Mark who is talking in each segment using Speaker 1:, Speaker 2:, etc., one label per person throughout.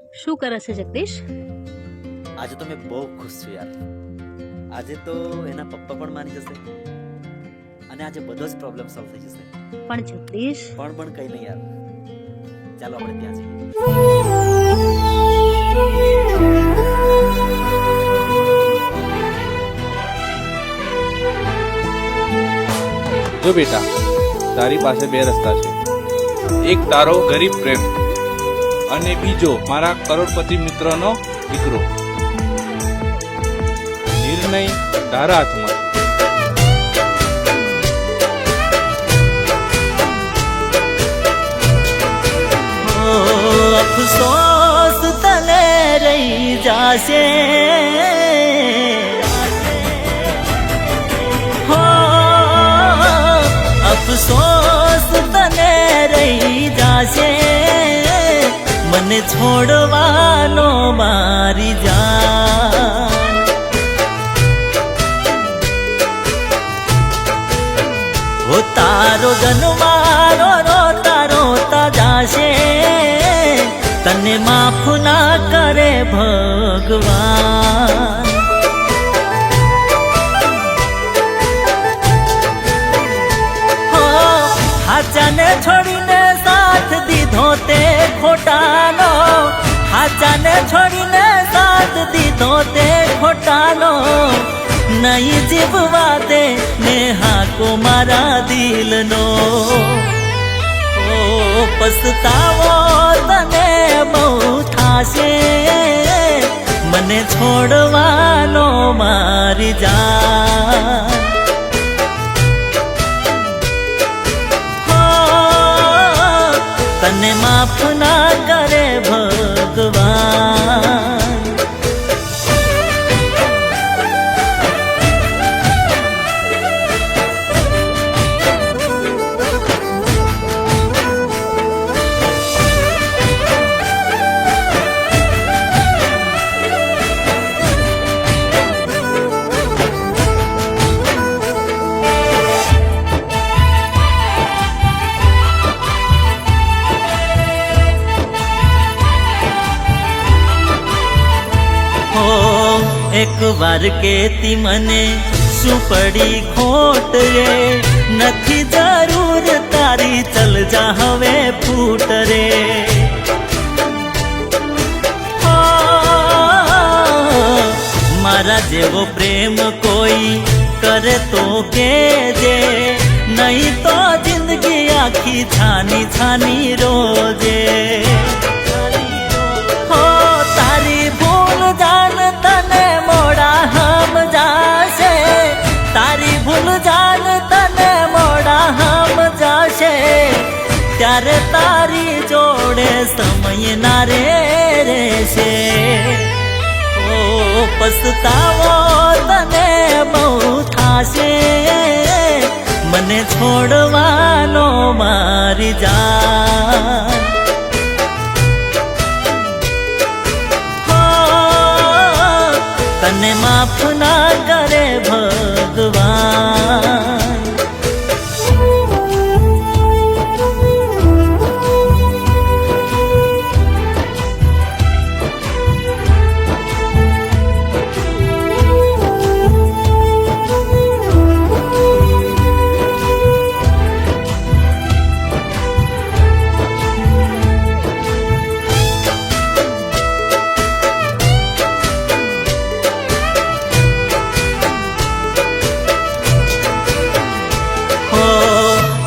Speaker 1: શું કરે છે જગદીશ?
Speaker 2: આજે તો મેં બહુ ખુશ છું યાર. આજે તો એના પપ્પા પણ માની જશે અને આજે બધો જ પ્રોબ્લેમ સોલ્વ થઈ જશે.
Speaker 1: પણ જગદીશ,
Speaker 2: પણ કઈ નહીં યાર, ચાલો આપણે ત્યાં જઈએ.
Speaker 3: જો બેટા, તારી પાસે બે રસ્તા છે. એક તારો ગરીબ પ્રેમ અને બીજો મારા કરોડપતિ મિત્રનો દીકરો. નિર્ણય તારા હાથમાં છે.
Speaker 4: અફસોસ તને રહી જાશે, હો અફસોસ તને રહી જાશે, મને છોડવાનો મારી જાન. હો તારો જન્મારો રોતા રોતા જાશે, તને માફ ના કરે ભગવાન. હો હાચાને છોડીને સાથ દીધો તે ખોટાનો, હાચાને છોડીને સાથ દીધો તે ખોટાનો, નહીં જીવવા દે ને હાકો મારા દિલનો. ઓ પસ્તાવો તને બહુ થાશે, મને છોડવાનો મારી જાન. હો તને માફ ના કરે ભગવાન. એક વાર કેતી મને શું પડી ખોટ રે, નથી જરૂર તારી ચલ જા હવે ફૂટ રે. મારા જેવો પ્રેમ કોઈ કરે તો કેજે, નહીં તો જિંદગી આખી છાની છાની રોજે. હો તારી ભૂલ જાન તને મોડા હમ જાશે, તારી ભૂલ જાન તને મોડા હમ જાશે, ત્યારે તારી જોડે સમય ના રે રહેશે. ઓ પસ્તાવો તને બહુ થાશે, મને છોડવાનો મારી જાન. તને માફ ના કરે ભગવાન.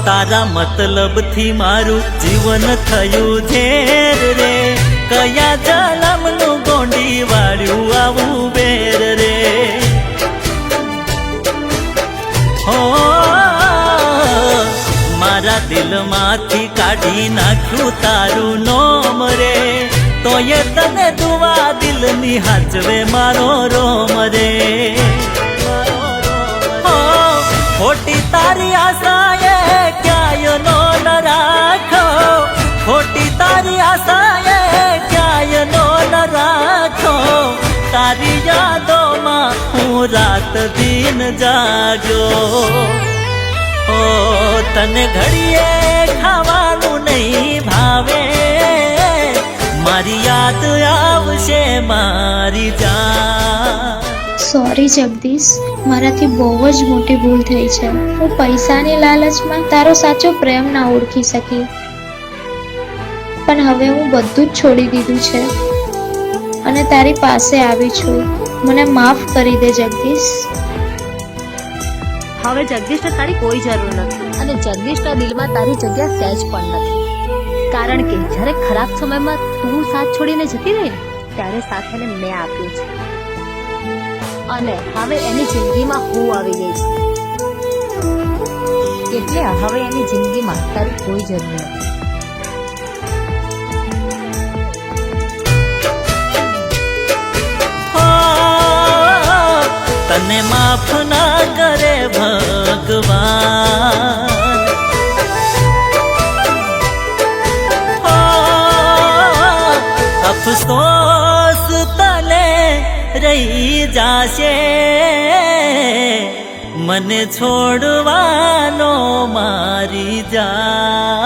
Speaker 4: તારા મતલબ થી મારું જીવન થયું ઝેર રે, કયા જલમનું ગોંડી વાળ્યું આવું બેર રે. હો મારા દિલમાંથી કાઢી નાખ્યું તારું નોમ રે, તોય તને દુવા દિલની હાચવે મારો રોમ રે. ખોટી તારી આશાએ ક્યાંય નો ન રાખો, ખોટી તારી આશાએ ક્યાંય નો ન રાખો, તારી યાદોમાં હું રાત દિન જાગ્યો. ઓ તને ઘડીએ ખાવાનું નહીં ભાવે, મારી યાદ આવશે મારી જાન.
Speaker 5: સોરી જગદીશ, મારાથી બહુ જ મોટી ભૂલ થઈ છે. હું પૈસાની લાલચમાં તારો સાચો પ્રેમ ના ઓળખી શકી, પણ હવે હું બધું જ છોડી દીધું છે અને તારી પાસે આવી છું. મને માફ કરી દે જગદીશ.
Speaker 1: હવે જગદીશને તારી કોઈ જરૂર નથી અને જગદીશના દિલમાં તારી જગ્યા સહેજ પણ નથી. કારણ કે જ્યારે ખરાબ સમયમાં તું સાથ છોડીને જતી રહી ને ત્યારે સાથ એને મેં આપ્યો છે અને હવે એની જિંદગીમાં હું આવી ગઈ છું. એટલે હવે એની જિંદગીમાં તારી કોઈ જરૂર નથી.
Speaker 4: તને માફ ના કરે ભગવાન. અફસોસ તને રહી જાશે મને છોડવાનો મારી જાન.